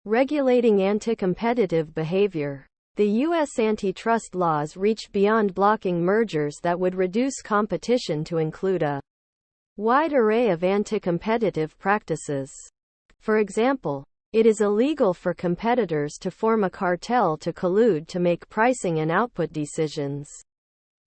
Regulating anti-competitive behavior. The U.S. antitrust laws reached beyond blocking mergers that would reduce competition to include a wide array of anti-competitive practices. For example, it is illegal for competitors to form a cartel to collude to make pricing and output decisions,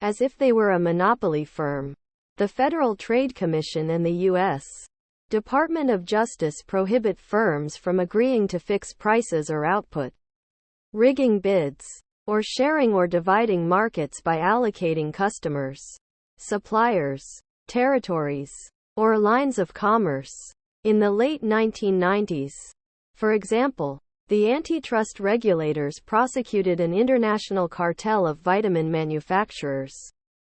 as if they were a monopoly firm. The Federal Trade Commission and the U.S. Department of Justice prohibit firms from agreeing to fix prices or output, rigging bids, or sharing or dividing markets by allocating customers, suppliers, territories, or lines of commerce. In the late 1990s, for example, the antitrust regulators prosecuted an international cartel of vitamin manufacturers,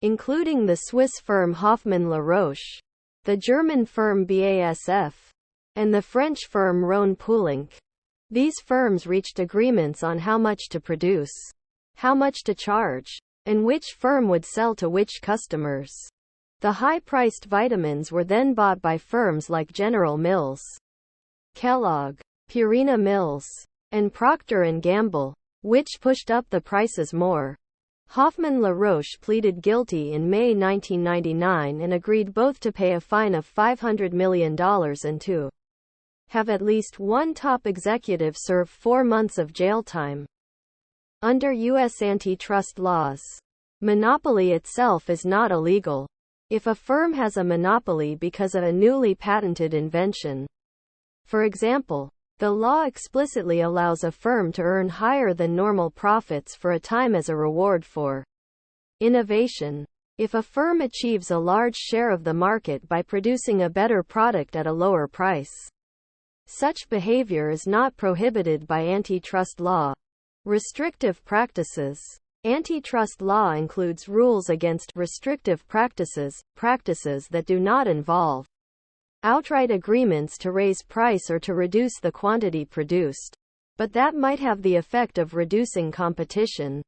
including the Swiss firm Hoffmann La Roche, the German firm BASF, and the French firm Rhone Poulenc. These firms reached agreements on how much to produce, how much to charge, and which firm would sell to which customers. The high-priced vitamins were then bought by firms like General Mills, Kellogg, Purina Mills, and Procter & Gamble, which pushed up the prices more. Hoffmann La Roche pleaded guilty in May 1999 and agreed both to pay a fine of $500 million and to have at least one top executive serve 4 months of jail time. Under U.S. antitrust laws, monopoly itself is not illegal. If a firm has a monopoly because of a newly patented invention, for example, the law explicitly allows a firm to earn higher than normal profits for a time as a reward for innovation. If a firm achieves a large share of the market by producing a better product at a lower price, such behavior is not prohibited by antitrust law. Restrictive practices. Antitrust law includes rules against restrictive practices, practices that do not involve outright agreements to raise price or to reduce the quantity produced, but that might have the effect of reducing competition.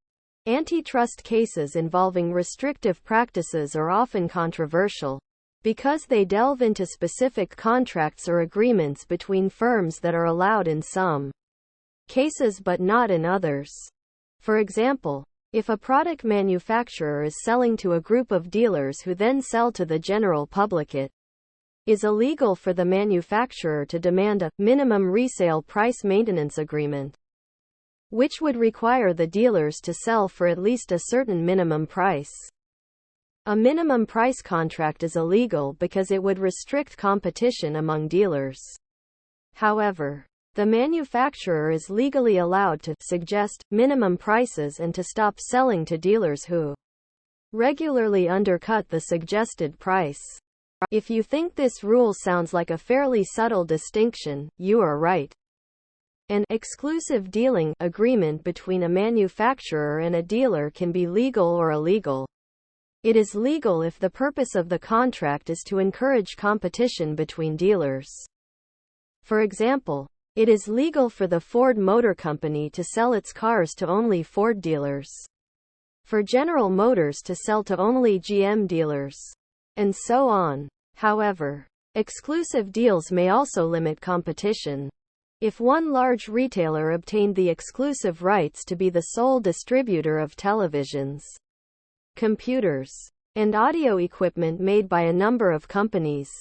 Antitrust cases involving restrictive practices are often controversial, because they delve into specific contracts or agreements between firms that are allowed in some cases but not in others. For example, if a product manufacturer is selling to a group of dealers who then sell to the general public, it is illegal for the manufacturer to demand a minimum resale price maintenance agreement, which would require the dealers to sell for at least a certain minimum price. A minimum price contract is illegal because it would restrict competition among dealers. However, the manufacturer is legally allowed to suggest minimum prices and to stop selling to dealers who regularly undercut the suggested price. If you think this rule sounds like a fairly subtle distinction, you are right. An exclusive dealing agreement between a manufacturer and a dealer can be legal or illegal. It is legal if the purpose of the contract is to encourage competition between dealers. For example, it is legal for the Ford Motor Company to sell its cars to only Ford dealers, for General Motors to sell to only GM dealers, and so on. However, exclusive deals may also limit competition. If one large retailer obtained the exclusive rights to be the sole distributor of televisions, computers, and audio equipment made by a number of companies,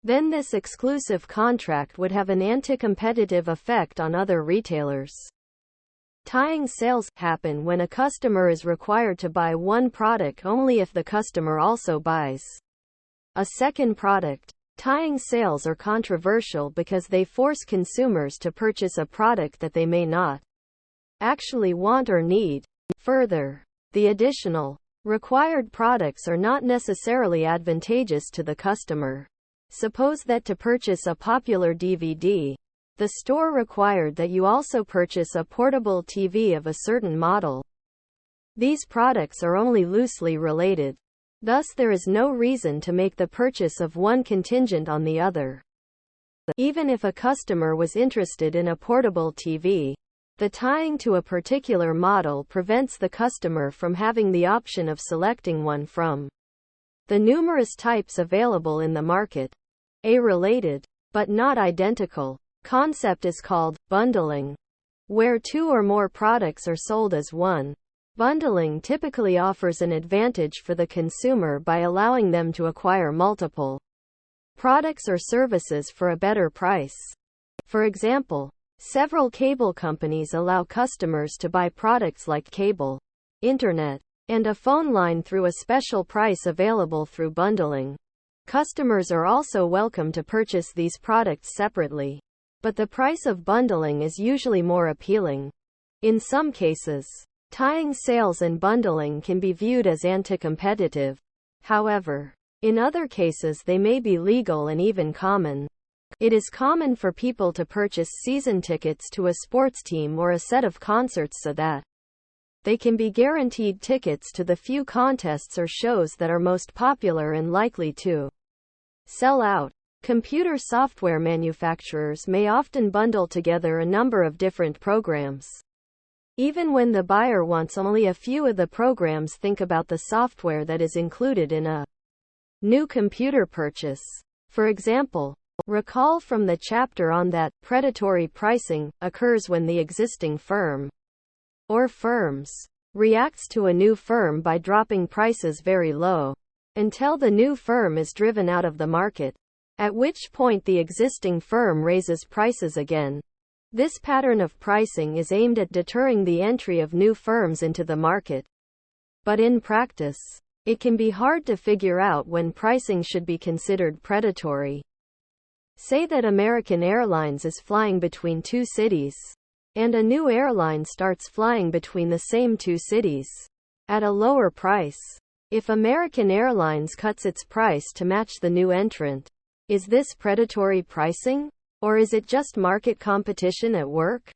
then this exclusive contract would have an anti-competitive effect on other retailers. Tying sales happen when a customer is required to buy one product only if the customer also buys a second product. Tying sales are controversial because they force consumers to purchase a product that they may not actually want or need. Further, the additional required products are not necessarily advantageous to the customer. Suppose that to purchase a popular DVD, the store required that you also purchase a portable TV of a certain model. These products are only loosely related. Thus there is no reason to make the purchase of one contingent on the other. Even if a customer was interested in a portable TV, the tying to a particular model prevents the customer from having the option of selecting one from the numerous types available in the market. A related, but not identical, concept is called bundling, where two or more products are sold as one. Bundling typically offers an advantage for the consumer by allowing them to acquire multiple products or services for a better price. For example, several cable companies allow customers to buy products like cable, internet, and a phone line through a special price available through bundling. Customers are also welcome to purchase these products separately, but the price of bundling is usually more appealing. In some cases, tying sales and bundling can be viewed as anti-competitive. However, in other cases they may be legal and even common. It is common for people to purchase season tickets to a sports team or a set of concerts so that they can be guaranteed tickets to the few contests or shows that are most popular and likely to sell out. Computer software manufacturers may often bundle together a number of different programs. Even when the buyer wants only a few of the programs, think about the software that is included in a new computer purchase. For example, recall from the chapter on that, predatory pricing occurs when the existing firm or firms reacts to a new firm by dropping prices very low until the new firm is driven out of the market, at which point the existing firm raises prices again. This pattern of pricing is aimed at deterring the entry of new firms into the market. But in practice, it can be hard to figure out when pricing should be considered predatory. Say that American Airlines is flying between two cities, and a new airline starts flying between the same two cities at a lower price. If American Airlines cuts its price to match the new entrant, is this predatory pricing? Or is it just market competition at work?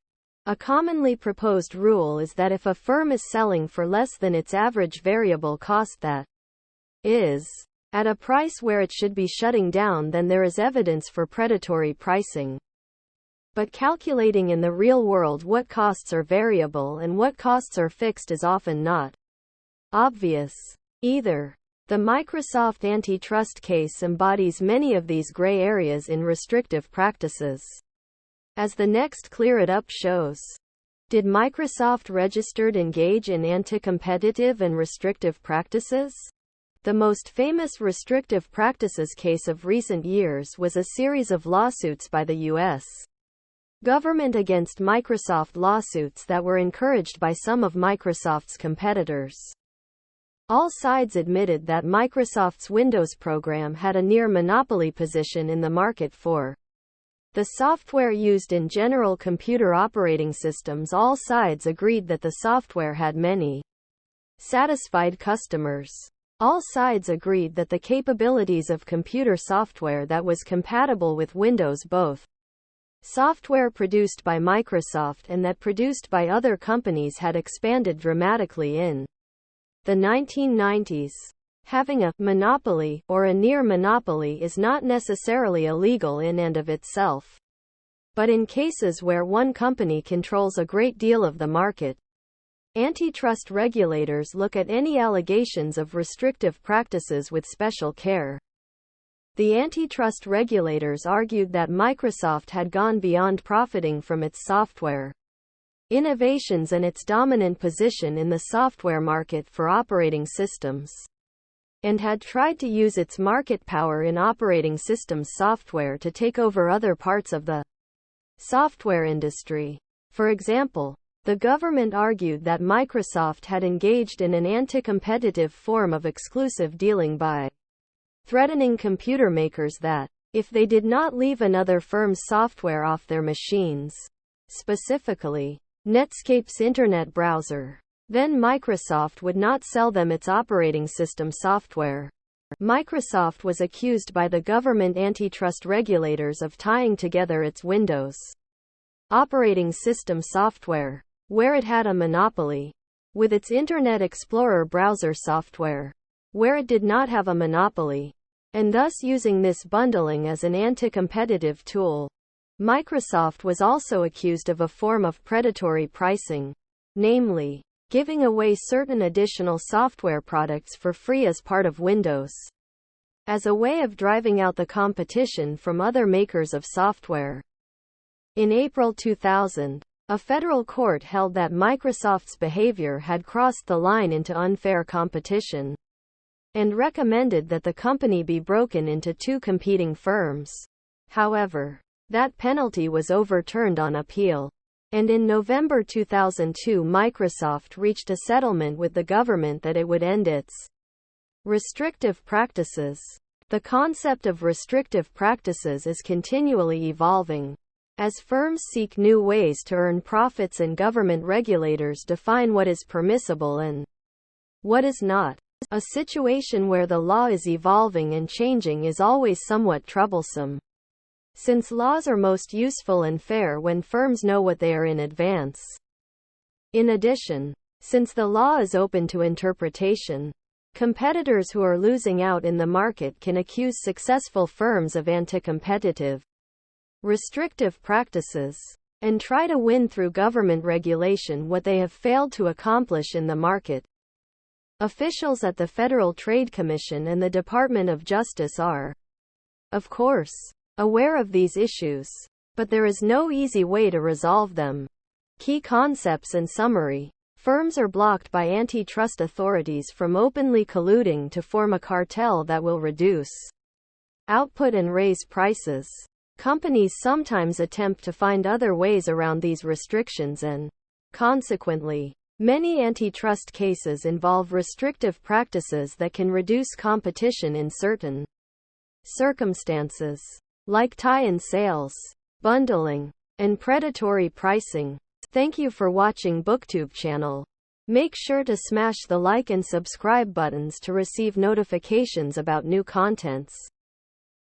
A commonly proposed rule is that if a firm is selling for less than its average variable cost, that is, at a price where it should be shutting down, then there is evidence for predatory pricing. But calculating in the real world what costs are variable and what costs are fixed is often not obvious either. The Microsoft antitrust case embodies many of these gray areas in restrictive practices. As the next Clear It Up shows, did Microsoft Registered engage in anti-competitive and restrictive practices? The most famous restrictive practices case of recent years was a series of lawsuits by the U.S. government against Microsoft, lawsuits that were encouraged by some of Microsoft's competitors. All sides admitted that Microsoft's Windows program had a near monopoly position in the market for the software used in general computer operating systems. All sides agreed that the software had many satisfied customers. All sides agreed that the capabilities of computer software that was compatible with Windows, both software produced by Microsoft and that produced by other companies, had expanded dramatically in the 1990s. Having a monopoly or a near monopoly is not necessarily illegal in and of itself. But in cases where one company controls a great deal of the market, antitrust regulators look at any allegations of restrictive practices with special care. The antitrust regulators argued that Microsoft had gone beyond profiting from its software innovations and its dominant position in the software market for operating systems, and had tried to use its market power in operating systems software to take over other parts of the software industry. For example, the government argued that Microsoft had engaged in an anti-competitive form of exclusive dealing by threatening computer makers that, if they did not leave another firm's software off their machines, specifically Netscape's internet browser, then Microsoft would not sell them its operating system software. Microsoft was accused by the government antitrust regulators of tying together its Windows operating system software, where it had a monopoly, with its Internet Explorer browser software, where it did not have a monopoly, and thus using this bundling as an anti-competitive tool. Microsoft was also accused of a form of predatory pricing, namely, giving away certain additional software products for free as part of Windows, as a way of driving out the competition from other makers of software. In April 2000, a federal court held that Microsoft's behavior had crossed the line into unfair competition, and recommended that the company be broken into two competing firms. However, that penalty was overturned on appeal, and in November 2002 Microsoft reached a settlement with the government that it would end its restrictive practices. The concept of restrictive practices is continually evolving, as firms seek new ways to earn profits and government regulators define what is permissible and what is not. A situation where the law is evolving and changing is always somewhat troublesome, since laws are most useful and fair when firms know what they are in advance. In addition, since the law is open to interpretation, competitors who are losing out in the market can accuse successful firms of anticompetitive, restrictive practices, and try to win through government regulation what they have failed to accomplish in the market. Officials at the Federal Trade Commission and the Department of Justice are, of course, aware of these issues, but there is no easy way to resolve them. Key concepts and summary. Firms are blocked by antitrust authorities from openly colluding to form a cartel that will reduce output and raise prices. Companies sometimes attempt to find other ways around these restrictions and, consequently, many antitrust cases involve restrictive practices that can reduce competition in certain circumstances, like tie-in sales, bundling, and predatory pricing. Thank you for watching BookTube channel. Make sure to smash the like and subscribe buttons to receive notifications about new contents.